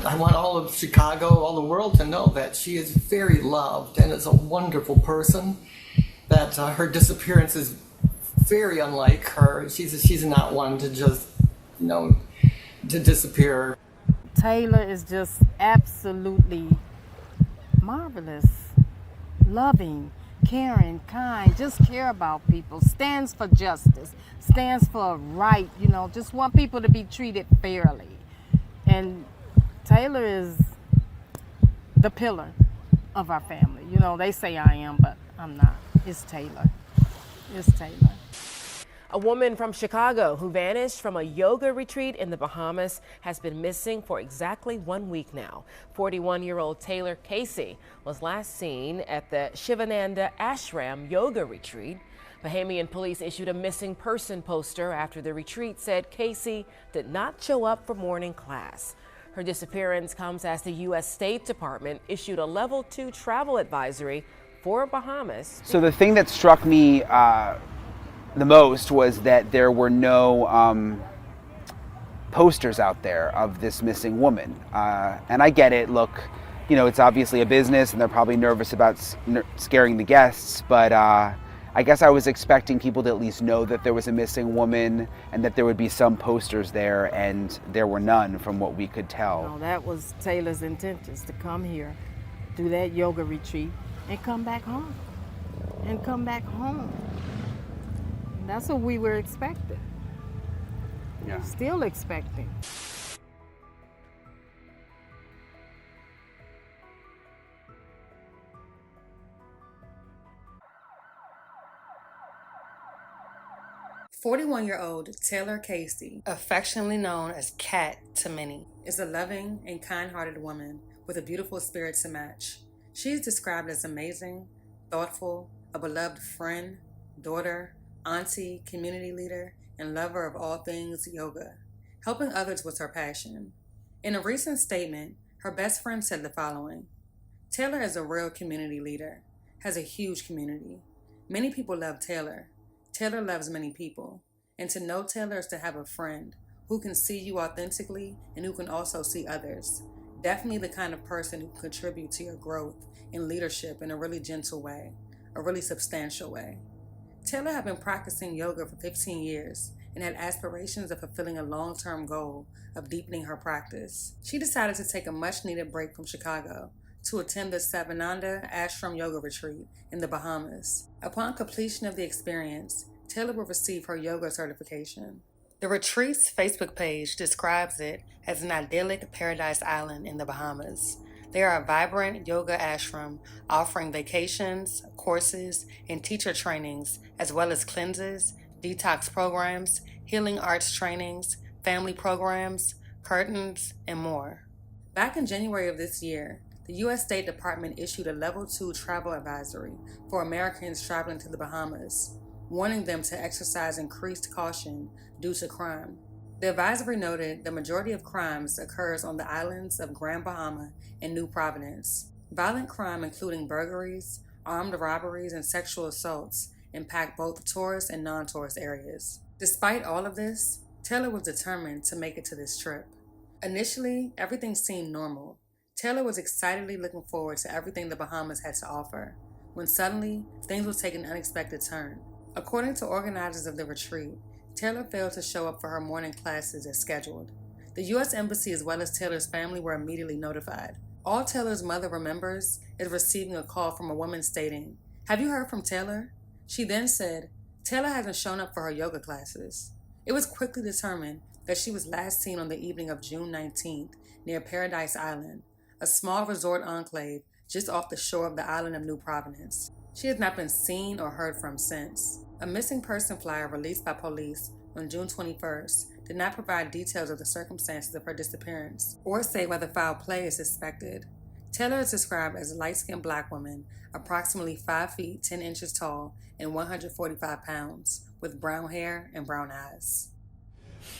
I want all of Chicago, all the world to know that she is very loved and is a wonderful person, that her disappearance is very unlike her. She's not one to just, to disappear. Taylor is just absolutely marvelous, loving, caring, kind, just care about people, stands for justice, stands for right, just want people to be treated fairly. And Taylor is the pillar of our family. They say I am, but I'm not. It's Taylor. It's Taylor. A woman from Chicago who vanished from a yoga retreat in the Bahamas has been missing for exactly 1 week now. 41-year-old Taylor Casey was last seen at the Shivananda Ashram yoga retreat. Bahamian police issued a missing person poster after the retreat said Casey did not show up for morning class. Her disappearance comes as the U.S. State Department issued a level 2 travel advisory for Bahamas. So the thing that struck me the most was that there were no posters out there of this missing woman. And I get it, look, it's obviously a business and they're probably nervous about scaring the guests, but I guess I was expecting people to at least know that there was a missing woman and that there would be some posters there, and there were none from what we could tell. No, that was Taylor's intentions, to come here, do that yoga retreat, and come back home. That's what we were expecting. Yeah. Still expecting. "41-year-old Taylor Casey, affectionately known as Kat to many, is a loving and kind-hearted woman with a beautiful spirit to match. She is described as amazing, thoughtful, a beloved friend, daughter, auntie, community leader, and lover of all things yoga. Helping others was her passion. In a recent statement, her best friend said the following: "Taylor is a real community leader, has a huge community. Many people love Taylor. Taylor loves many people. And to know Taylor is to have a friend who can see you authentically and who can also see others. Definitely the kind of person who can contribute to your growth and leadership in a really gentle way, a really substantial way." Taylor had been practicing yoga for 15 years and had aspirations of fulfilling a long-term goal of deepening her practice. She decided to take a much-needed break from Chicago to attend the Shivananda Ashram yoga retreat in the Bahamas. Upon completion of the experience, Taylor will receive her yoga certification. The retreat's Facebook page describes it as an idyllic paradise island in the Bahamas. They are a vibrant yoga ashram offering vacations, courses, and teacher trainings, as well as cleanses, detox programs, healing arts trainings, family programs, curtains, and more. Back in January of this year, the U.S. State Department issued a Level 2 travel advisory for Americans traveling to the Bahamas, warning them to exercise increased caution due to crime. The advisory noted the majority of crimes occurs on the islands of Grand Bahama and New Providence. Violent crime, including burglaries, armed robberies, and sexual assaults, impact both tourist and non-tourist areas. Despite all of this, Taylor was determined to make it to this trip. Initially, everything seemed normal. Taylor was excitedly looking forward to everything the Bahamas had to offer, when suddenly, things would take an unexpected turn. According to organizers of the retreat, Taylor failed to show up for her morning classes as scheduled. The U.S. Embassy as well as Taylor's family were immediately notified. All Taylor's mother remembers is receiving a call from a woman stating, "Have you heard from Taylor?" She then said, "Taylor hasn't shown up for her yoga classes." It was quickly determined that she was last seen on the evening of June 19th near Paradise Island, a small resort enclave just off the shore of the island of New Providence. She has not been seen or heard from since. A missing person flyer released by police on June 21st did not provide details of the circumstances of her disappearance or say whether foul play is suspected. Taylor is described as a light-skinned black woman, approximately 5 feet 10 inches tall and 145 pounds, with brown hair and brown eyes.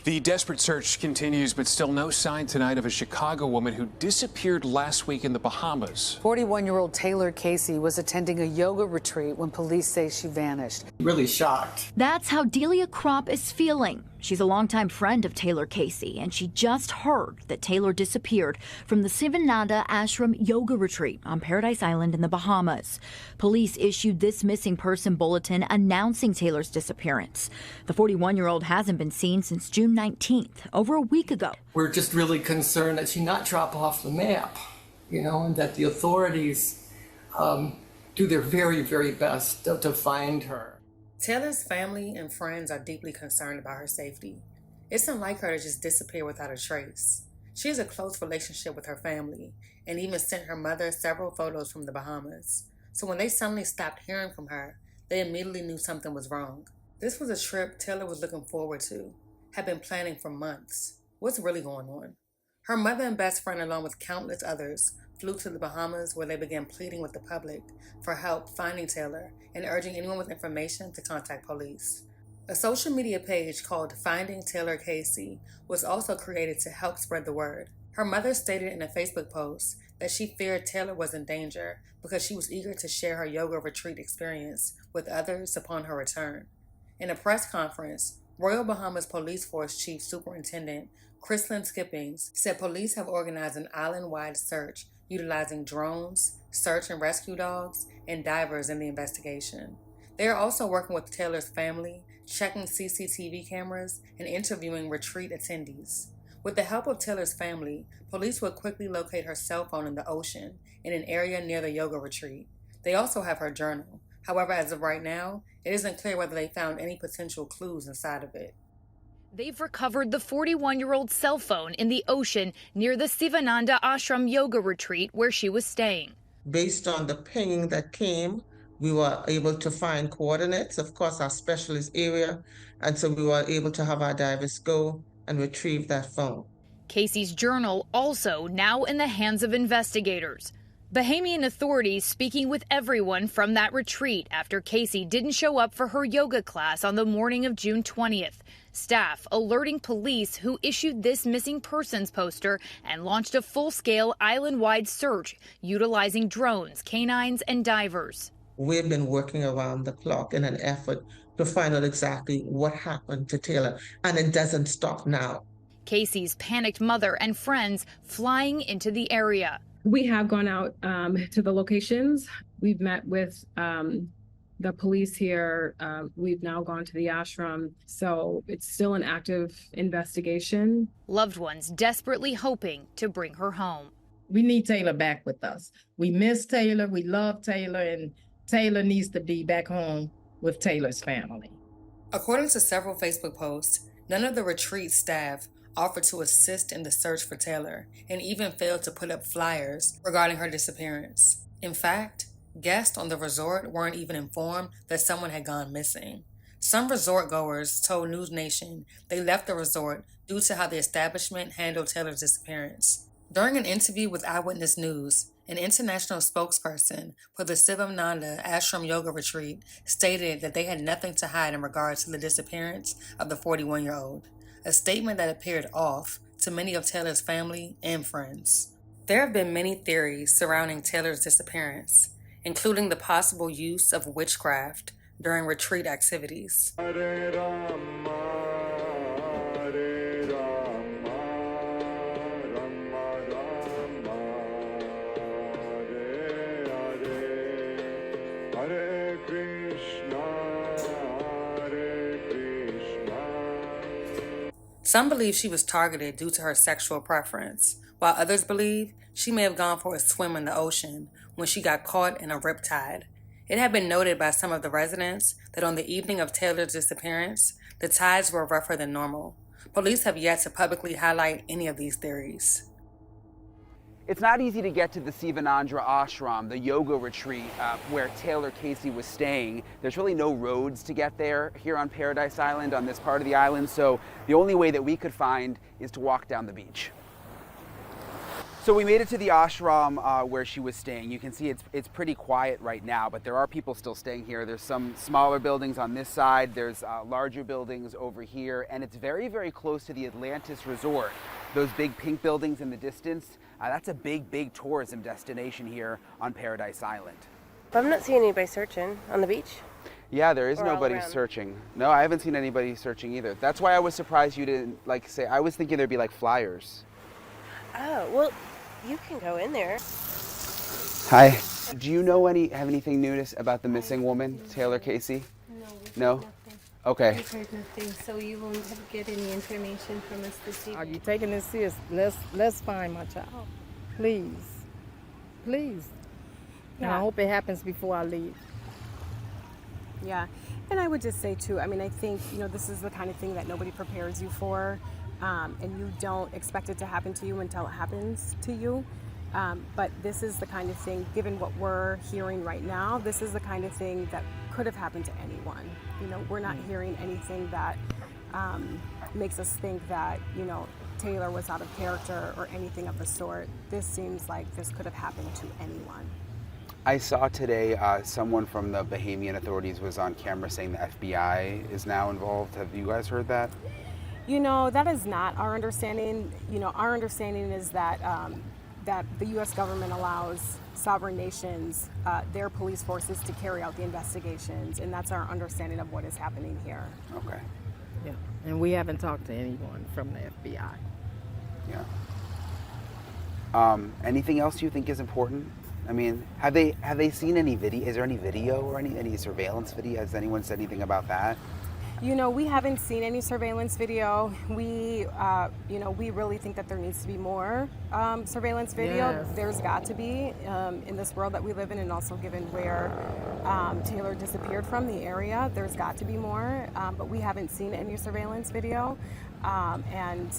The desperate search continues, but still no sign tonight of a Chicago woman who disappeared last week in the Bahamas. 41-year-old Taylor Casey was attending a yoga retreat when police say she vanished. Really shocked. That's how Delia Kropp is feeling. She's a longtime friend of Taylor Casey, and she just heard that Taylor disappeared from the Sivananda Ashram Yoga Retreat on Paradise Island in the Bahamas. Police issued this missing person bulletin announcing Taylor's disappearance. The 41-year-old hasn't been seen since June 19th, over a week ago. We're just really concerned that she not drop off the map, and that the authorities do their very, very best to find her. Taylor's family and friends are deeply concerned about her safety. It's unlike her to just disappear without a trace. She has a close relationship with her family and even sent her mother several photos from the Bahamas. So when they suddenly stopped hearing from her, they immediately knew something was wrong. This was a trip Taylor was looking forward to, had been planning for months. What's really going on? Her mother and best friend, along with countless others, flew to the Bahamas, where they began pleading with the public for help finding Taylor and urging anyone with information to contact police. A social media page called Finding Taylor Casey was also created to help spread the word. Her mother stated in a Facebook post that she feared Taylor was in danger because she was eager to share her yoga retreat experience with others upon her return. In a press conference, Royal Bahamas Police Force Chief Superintendent Chrislyn Skippings said police have organized an island-wide search utilizing drones, search and rescue dogs, and divers in the investigation. They are also working with Taylor's family, checking CCTV cameras, and interviewing retreat attendees. With the help of Taylor's family, police will quickly locate her cell phone in the ocean in an area near the yoga retreat. They also have her journal. However, as of right now, it isn't clear whether they found any potential clues inside of it. They've recovered the 41-year-old's cell phone in the ocean near the Sivananda Ashram Yoga Retreat where she was staying. Based on the ping that came, we were able to find coordinates, of course, our specialist area, and so we were able to have our divers go and retrieve that phone. Casey's journal also now in the hands of investigators. Bahamian authorities speaking with everyone from that retreat after Casey didn't show up for her yoga class on the morning of June 20th. Staff alerting police, who issued this missing persons poster and launched a full-scale island-wide search utilizing drones, canines, and divers. We've been working around the clock in an effort to find out exactly what happened to Taylor, and it doesn't stop now. Casey's panicked mother and friends flying into the area. We have gone out to the locations. We've met with the police here. We've now gone to the ashram. So it's still an active investigation. Loved ones desperately hoping to bring her home. We need Taylor back with us. We miss Taylor. We love Taylor. And Taylor needs to be back home with Taylor's family. According to several Facebook posts, none of the retreat staff offered to assist in the search for Taylor and even failed to put up flyers regarding her disappearance. In fact, guests on the resort weren't even informed that someone had gone missing. Some resort goers told News Nation they left the resort due to how the establishment handled Taylor's disappearance. During an interview with Eyewitness News, an international spokesperson for the Sivananda Ashram Yoga Retreat stated that they had nothing to hide in regards to the disappearance of the 41-year-old. A statement that appeared off to many of Taylor's family and friends. There have been many theories surrounding Taylor's disappearance, including the possible use of witchcraft during retreat activities. Some believe she was targeted due to her sexual preference, while others believe she may have gone for a swim in the ocean when she got caught in a riptide. It had been noted by some of the residents that on the evening of Taylor's disappearance, the tides were rougher than normal. Police have yet to publicly highlight any of these theories. It's not easy to get to the Sivananda Ashram, the yoga retreat where Taylor Casey was staying. There's really no roads to get there here on Paradise Island, on this part of the island, so the only way that we could find is to walk down the beach. So we made it to the ashram where she was staying. You can see it's pretty quiet right now, but there are people still staying here. There's some smaller buildings on this side, there's larger buildings over here, and it's very, very close to the Atlantis Resort. Those big pink buildings in the distance, that's a big tourism destination here on Paradise Island. I'm not seeing anybody searching on the beach. Yeah, there is Or all nobody around? searching. No, I haven't seen anybody searching either. That's why I was surprised you didn't say. I was thinking there'd be like flyers. Oh, well, you can go in there. Hi. Do you know have anything new about the missing woman, Taylor Casey? No. Nothing. Okay. We've heard nothing, so you won't get any information from us this evening. Are you taking this serious? Let's find my child. Please. Please. And I hope it happens before I leave. Yeah, and I would just say too, I mean, I think, this is the kind of thing that nobody prepares you for, and you don't expect it to happen to you until it happens to you. But this is the kind of thing, given what we're hearing right now, this is the kind of thing that could have happened to anyone. We're not hearing anything that makes us think that, Taylor was out of character or anything of the sort. This seems like this could have happened to anyone. I saw today someone from the Bahamian authorities was on camera saying the FBI is now involved. Have you guys heard that? That is not our understanding. Our understanding is that that the U.S. government allows sovereign nations, their police forces, to carry out the investigations, and that's our understanding of what is happening here. Okay. Yeah, and we haven't talked to anyone from the FBI. Yeah. Anything else you think is important? I mean, have they seen any video? Is there any video or any surveillance video? Has anyone said anything about that? We haven't seen any surveillance video. We really think that there needs to be more surveillance video. Yes. There's got to be in this world that we live in, and also given where Taylor disappeared from, the area, there's got to be more. But we haven't seen any surveillance video, and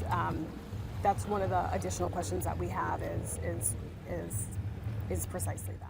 that's one of the additional questions that we have is precisely that.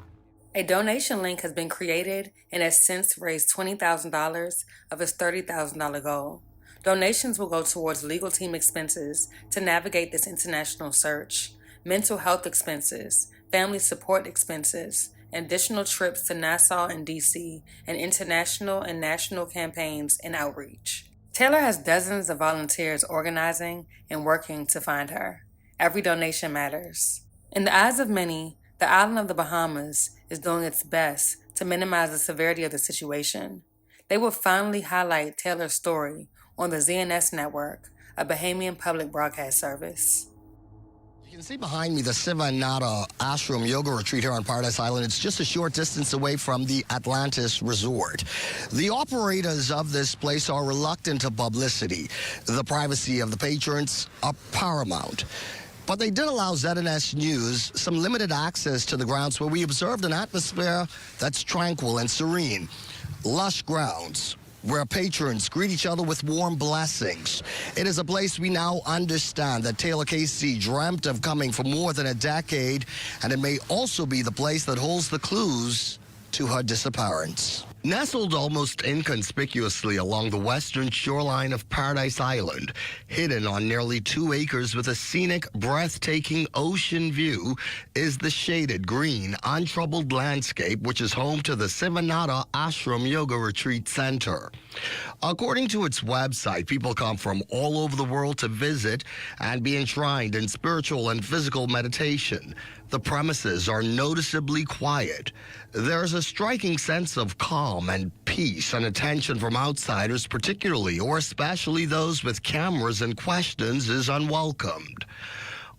A donation link has been created and has since raised $20,000 of its $30,000 goal. Donations will go towards legal team expenses to navigate this international search, mental health expenses, family support expenses, additional trips to Nassau and DC, and international and national campaigns and outreach. Taylor has dozens of volunteers organizing and working to find her. Every donation matters. In the eyes of many, the island of the Bahamas is doing its best to minimize the severity of the situation. They will finally highlight Taylor's story on the ZNS network, a Bahamian public broadcast service. You can see behind me the Sivanada Ashram Yoga Retreat here on Paradise Island. It's just a short distance away from the Atlantis Resort. The operators of this place are reluctant to publicity. The privacy of the patrons are paramount. But they did allow ZNS News some limited access to the grounds where we observed an atmosphere that's tranquil and serene. Lush grounds where patrons greet each other with warm blessings. It is a place we now understand that Taylor Casey dreamt of coming for more than a decade, and it may also be the place that holds the clues to her disappearance. Nestled almost inconspicuously along the western shoreline of Paradise Island, hidden on nearly 2 acres with a scenic, breathtaking ocean view, is the shaded, green, untroubled landscape which is home to the Sivanada Ashram Yoga Retreat Center. According to its website, people come from all over the world to visit and be enshrined in spiritual and physical meditation. The premises are noticeably quiet. There's a striking sense of calm and peace and attention from outsiders, particularly or especially those with cameras and questions, is unwelcomed.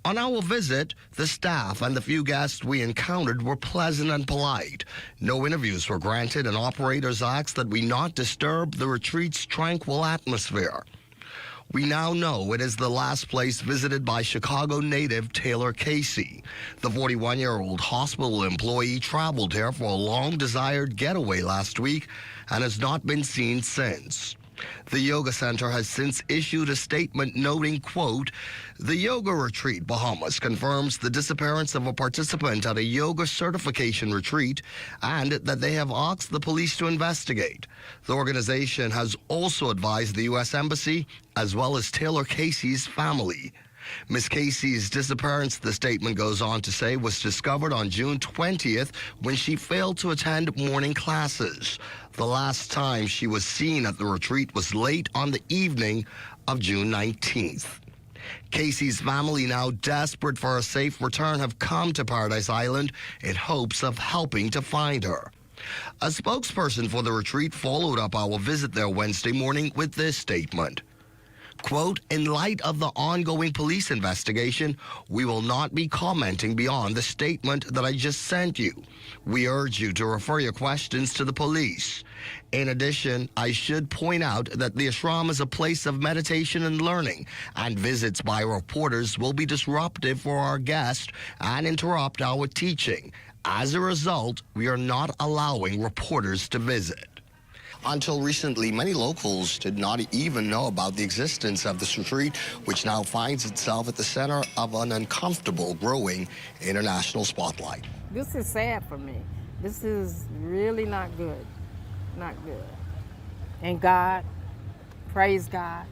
On our visit, the staff and the few guests we encountered were pleasant and polite. No interviews were granted, and operators asked that we not disturb the retreat's tranquil atmosphere. We now know it is the last place visited by Chicago native Taylor Casey. The 41-year-old hospital employee traveled here for a long-desired getaway last week and has not been seen since. The yoga center has since issued a statement noting, quote, "The Yoga Retreat Bahamas confirms the disappearance of a participant at a yoga certification retreat and that they have asked the police to investigate. The organization has also advised the U.S. Embassy as well as Taylor Casey's family." Ms. Casey's disappearance, the statement goes on to say, was discovered on June 20th when she failed to attend morning classes. The last time she was seen at the retreat was late on the evening of June 19th. Casey's family, now desperate for a safe return, have come to Paradise Island in hopes of helping to find her. A spokesperson for the retreat followed up our visit there Wednesday morning with this statement. Quote, in light of the ongoing police investigation, we will not be commenting beyond the statement that I just sent you. We urge you to refer your questions to the police. In addition, I should point out that the ashram is a place of meditation and learning, and visits by reporters will be disruptive for our guests and interrupt our teaching. As a result, we are not allowing reporters to visit. Until recently, many locals did not even know about the existence of this retreat, which now finds itself at the center of an uncomfortable, growing international spotlight. This is sad for me. This is really not good. Not good. And God, praise God,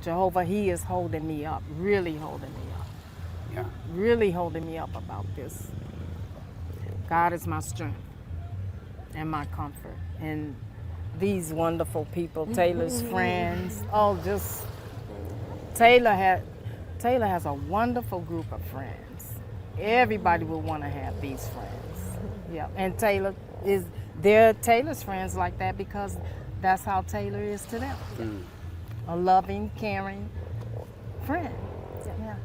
Jehovah, He is holding me up, really holding me up. Yeah. Really holding me up about this. God is my strength and my comfort. And these wonderful people, Taylor's friends. Oh, just Taylor has a wonderful group of friends. Everybody would want to have these friends. Yeah, and they're Taylor's friends like that because that's how Taylor is to them. A loving, caring friend. Yeah.